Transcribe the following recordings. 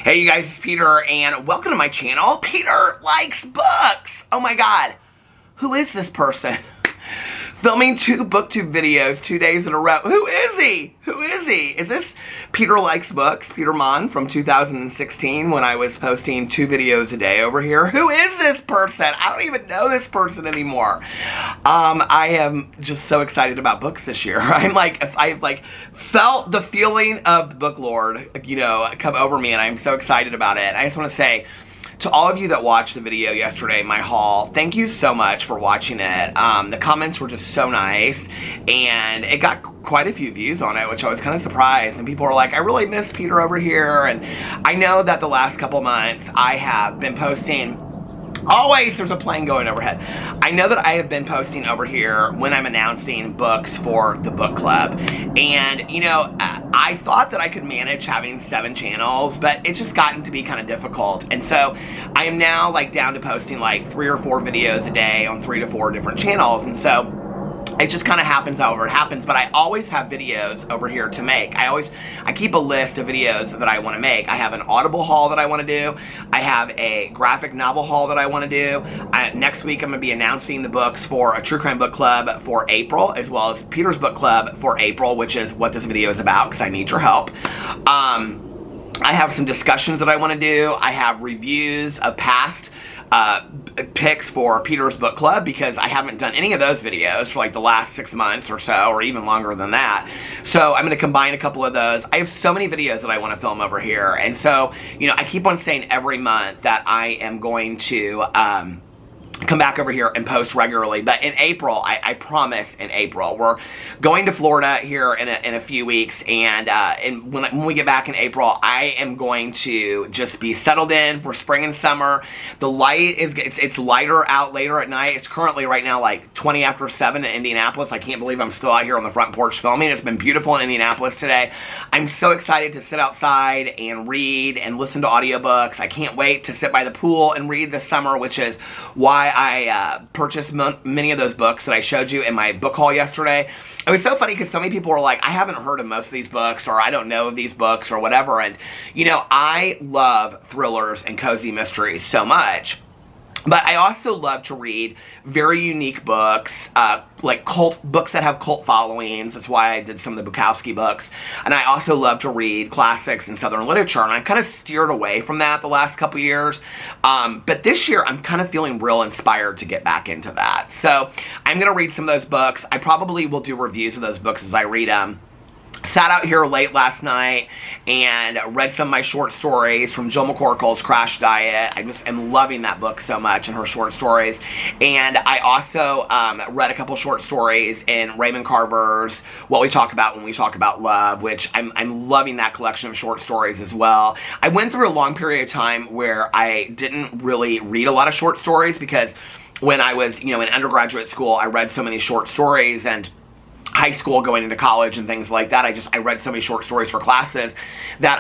Hey you guys, it's Peter, and welcome to my channel. Peter Likes Books! Oh my god, who is this person? Filming 2 booktube videos 2 days in a row. Who is he? Who is he? Is this Peter Likes Books, Peter Monn from 2016 when I was posting 2 videos a day over here? Who is this person? I don't even know this person anymore. I am just so excited about books this year. I've felt the feeling of the book lord, you know, come over me, and I'm so excited about it. I just want to say, to all of you that watched the video yesterday, my haul, thank you so much for watching it. The comments were just so nice, and it got quite a few views on it, which I was kind of surprised. And people were like, I really miss Peter over here. And I know that the last couple months I have been posting. Always, there's a plane going overhead. I know that I have been posting over here when I'm announcing books for the book club. And, you know, I thought that I could manage having 7 channels, but it's just gotten to be kind of difficult. And so I am now like down to posting like 3 or 4 videos a day on 3 to 4 different channels. And so it just kind of happens however it happens, but I always have videos over here to make. I keep a list of videos that I want to make. I have an Audible haul that I want to do. I have a graphic novel haul that I want to do. Next week I'm going to be announcing the books for a true crime book club for April, as well as Peter's book club for April, which is what this video is about because I need your help. I have some discussions that I want to do. I have reviews of past picks for Peter's book club because I haven't done any of those videos for like the last 6 months or so, or even longer than that. So I'm going to combine a couple of those. I have so many videos that I want to film over here, and so, you know, I keep on saying every month that I am going to come back over here and post regularly. But in April, I promise, in April, we're going to Florida here in a few weeks, and when we get back in April, I am going to just be settled in for spring and summer. The light is, it's lighter out later at night. It's currently right now like 20 after 7 in Indianapolis. I can't believe I'm still out here on the front porch filming. It's been beautiful in Indianapolis today. I'm so excited to sit outside and read and listen to audiobooks. I can't wait to sit by the pool and read this summer, which is why I purchased many of those books that I showed you in my book haul yesterday. It was so funny because so many people were like, I haven't heard of most of these books, or I don't know of these books, or whatever. And, you know, I love thrillers and cozy mysteries so much. But I also love to read very unique books, like books that have cult followings. That's why I did some of the Bukowski books. And I also love to read classics in Southern literature. And I've kind of steered away from that the last couple years. But this year, I'm kind of feeling real inspired to get back into that. So I'm going to read some of those books. I probably will do reviews of those books as I read them. Sat out here late last night and read some of my short stories from Jill McCorkle's Crash Diet. I just am loving that book so much and her short stories. And I also read a couple short stories in Raymond Carver's What We Talk About When We Talk About Love, which I'm loving that collection of short stories as well. I went through a long period of time where I didn't really read a lot of short stories because when I was, you know, in undergraduate school, I read so many short stories, and high school, going into college and things like that, I read so many short stories for classes that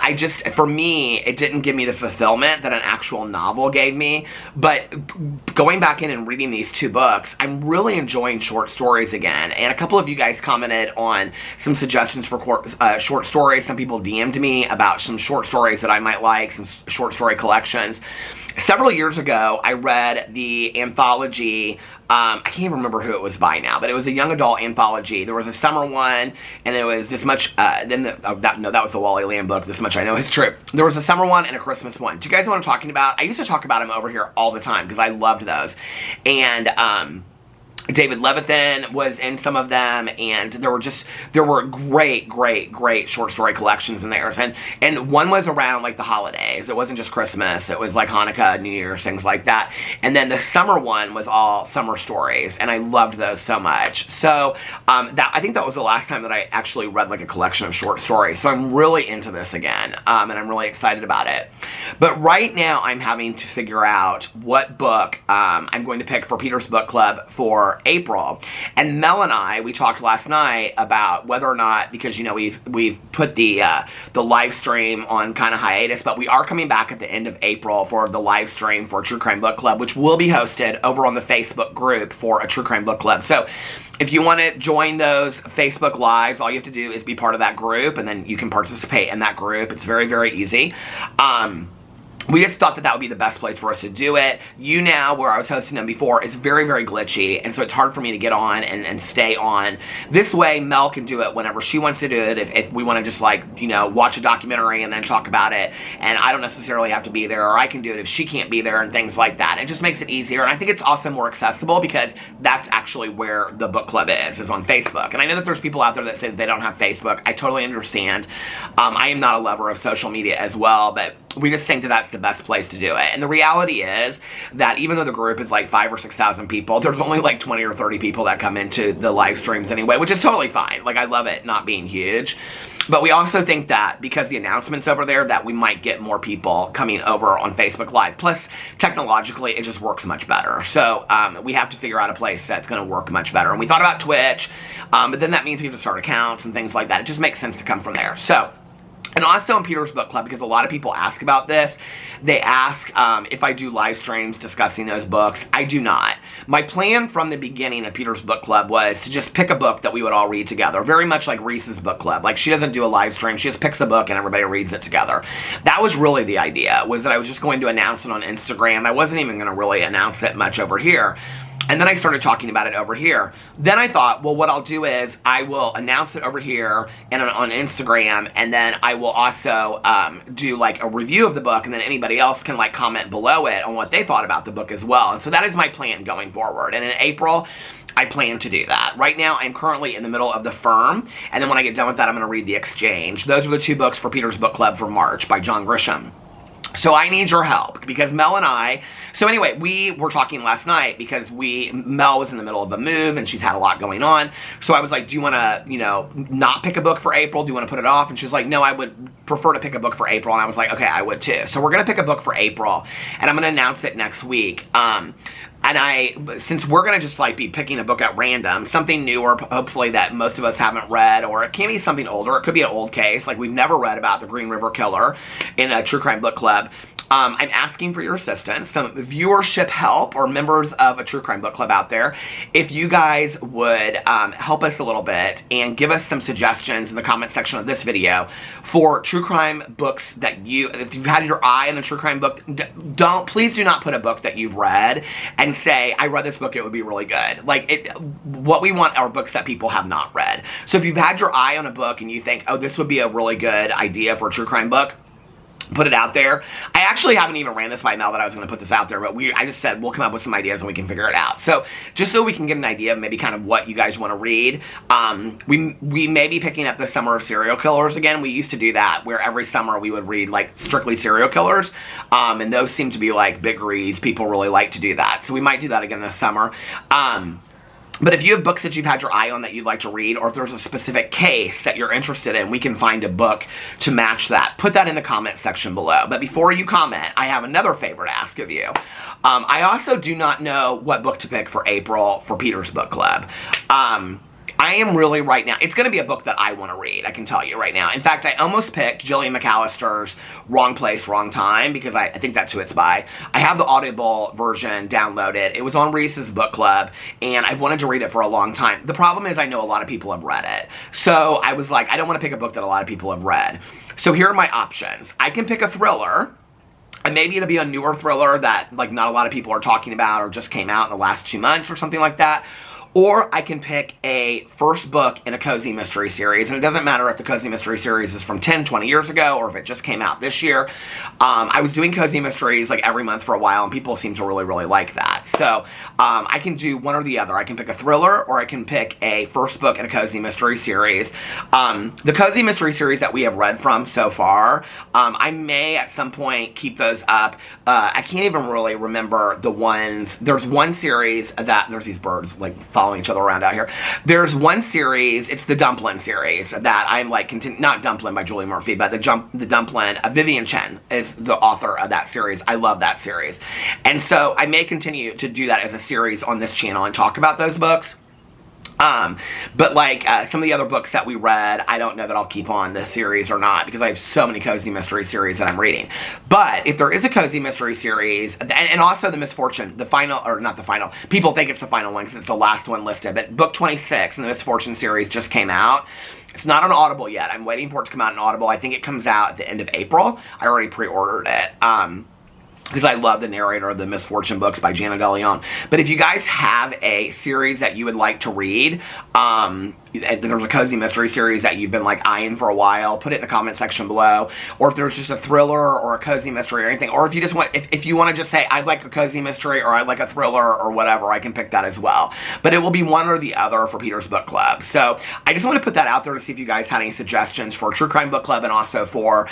for me, it didn't give me the fulfillment that an actual novel gave me. But going back in and reading these 2 books, I'm really enjoying short stories again. And a couple of you guys commented on some suggestions for short stories. Some people DM'd me about some short stories that I might like, some short story collections. Several years ago, I read the anthology, I can't even remember who it was by now, but it was a young adult anthology. There was a summer one, and it was This Much, that was the Wally Lamb book, This Much I Know Is True. There was a summer one and a Christmas one. Do you guys know what I'm talking about? I used to talk about them over here all the time because I loved those. And, David Levithan was in some of them, and there were great short story collections in there. And one was around like the holidays. It wasn't just Christmas. It was like Hanukkah, New Year's, things like that. And then the summer one was all summer stories, and I loved those so much. So I think that was the last time that I actually read like a collection of short stories. So I'm really into this again, and I'm really excited about it. But right now I'm having to figure out what book I'm going to pick for Peter's book club for April. And Mel and I, we talked last night about whether or not, because, you know, we've put the live stream on kind of hiatus, but we are coming back at the end of April for the live stream for True Crime Book Club, which will be hosted over on the Facebook group for a True Crime Book Club. So if you want to join those Facebook Lives, all you have to do is be part of that group, and then you can participate in that group. It's very, very easy. we just thought that that would be the best place for us to do it. YouNow, where I was hosting them before, is very, very glitchy, and so it's hard for me to get on and stay on. This way, Mel can do it whenever she wants to do it, if we want to just, like, you know, watch a documentary and then talk about it, and I don't necessarily have to be there, or I can do it if she can't be there and things like that. It just makes it easier, and I think it's also more accessible because that's actually where the book club is on Facebook. And I know that there's people out there that say that they don't have Facebook. I totally understand. I am not a lover of social media as well, but we just think that that's the best place to do it. And the reality is that even though the group is like 5,000 or 6,000 people, there's only like 20 or 30 people that come into the live streams anyway, which is totally fine. Like, I love it not being huge. But we also think that because the announcement's over there, that we might get more people coming over on Facebook Live. Plus, technologically, it just works much better. So we have to figure out a place that's going to work much better. And we thought about Twitch, but then that means we have to start accounts and things like that. It just makes sense to come from there. So, and also in Peter's Book Club, because a lot of people ask about this, they ask if I do live streams discussing those books. I do not. My plan from the beginning of Peter's Book Club was to just pick a book that we would all read together, very much like Reese's Book Club. Like, she doesn't do a live stream, she just picks a book and everybody reads it together. That was really the idea, was that I was just going to announce it on Instagram. I wasn't even going to really announce it much over here. And then I started talking about it over here. Then I thought, well, what I'll do is I will announce it over here and on Instagram, and then I will also do like a review of the book, and then anybody else can like comment below it on what they thought about the book as well. And so that is my plan going forward. And in April, I plan to do that. Right now, I'm currently in the middle of The Firm, and then when I get done with that, I'm going to read The Exchange. Those are the two books for Peter's Book Club for March by John Grisham. So I need your help, because Mel and I, so anyway, we were talking last night because Mel was in the middle of a move and she's had a lot going on. So I was like, do you want to, you know, not pick a book for April? Do you want to put it off? And she's like, no, I would prefer to pick a book for April. And I was like, okay, I would too. So we're going to pick a book for April, and I'm going to announce it next week. And since we're going to just like be picking a book at random, something newer, hopefully, that most of us haven't read, or it can be something older, it could be an old case, like we've never read about the Green River Killer in a True Crime Book Club. I'm asking for your assistance, some viewership help, or members of a True Crime Book Club out there. If you guys would help us a little bit and give us some suggestions in the comment section of this video for true crime books that if you've had your eye on a true crime book, please do not put a book that you've read and say, I read this book, it would be really good. Like, what we want are books that people have not read. So if you've had your eye on a book and you think, oh, this would be a really good idea for a true crime book, put it out there. I actually haven't even ran this by Mel that I was going to put this out there, but I just said we'll come up with some ideas and we can figure it out. So just so we can get an idea of maybe kind of what you guys want to read, we may be picking up the Summer of Serial Killers again. We used to do that, where every summer we would read like strictly serial killers, and those seem to be like big reads. People really like to do that. So we might do that again this summer. But if you have books that you've had your eye on that you'd like to read, or if there's a specific case that you're interested in, we can find a book to match that. Put that in the comment section below. But before you comment, I have another favor to ask of you. I also do not know what book to pick for April for Peter's Book Club. I am really right now, it's going to be a book that I want to read, I can tell you right now. In fact, I almost picked Jillian McAllister's Wrong Place, Wrong Time, because I think that's who it's by. I have the Audible version downloaded. It was on Reese's Book Club, and I've wanted to read it for a long time. The problem is I know a lot of people have read it. So I was like, I don't want to pick a book that a lot of people have read. So here are my options. I can pick a thriller, and maybe it'll be a newer thriller that like not a lot of people are talking about, or just came out in the last 2 months or something like that. Or I can pick a first book in a cozy mystery series, and it doesn't matter if the cozy mystery series is from 10, 20 years ago, or if it just came out this year. I was doing cozy mysteries like every month for a while, and people seem to really, really like that. So I can do one or the other. I can pick a thriller, or I can pick a first book in a cozy mystery series. The cozy mystery series that we have read from so far, I may at some point keep those up. I can't even really remember the ones. There's one series that, there's these birds like following each other around out here. There's one series, it's the Dumplin series, that I'm like, not Dumplin by Julie Murphy, but the Dumplin, Vivian Chen is the author of that series. I love that series. And so I may continue to do that as a series on this channel and talk about those books. But like some of the other books that we read, I don't know that I'll keep on this series or not, because I have so many cozy mystery series that I'm reading. But if there is a cozy mystery series, and also the Misfortune, the final, or not the final, people think it's the final one because it's the last one listed, but book 26 in the Misfortune series just came out. It's not on Audible yet. I'm waiting for it to come out on Audible. I think it comes out at the end of April. I already pre-ordered it. because I love the narrator of the Misfortune books by Jana DeLeon. But if you guys have a series that you would like to read, there's a cozy mystery series that you've been like eyeing for a while, put it in the comment section below. Or if there's just a thriller or a cozy mystery or anything, or if you just want, if you want to just say I'd like a cozy mystery or I'd like a thriller or whatever, I can pick that as well. But it will be one or the other for Peter's Book Club. So I just want to put that out there to see if you guys had any suggestions for True Crime Book Club and also for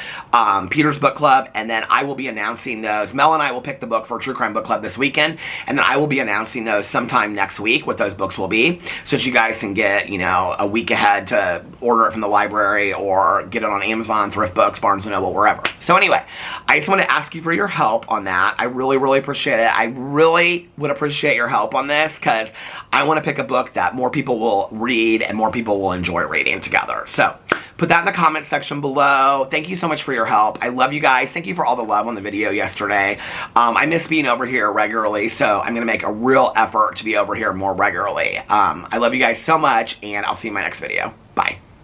Peter's Book Club. And then I will be announcing those. Mel and I will pick the book for True Crime Book Club this weekend, and then I will be announcing those sometime next week, what those books will be, so that you guys can get, you know, a week ahead to order it from the library or get it on Amazon, Thrift Books, Barnes & Noble, wherever. So anyway, I just want to ask you for your help on that. I really, really appreciate it. I really would appreciate your help on this because I want to pick a book that more people will read and more people will enjoy reading together. So put that in the comment section below. Thank you so much for your help. I love you guys. Thank you for all the love on the video yesterday. I miss being over here regularly, so I'm going to make a real effort to be over here more regularly. I love you guys so much, and I'll see you in my next video. Bye.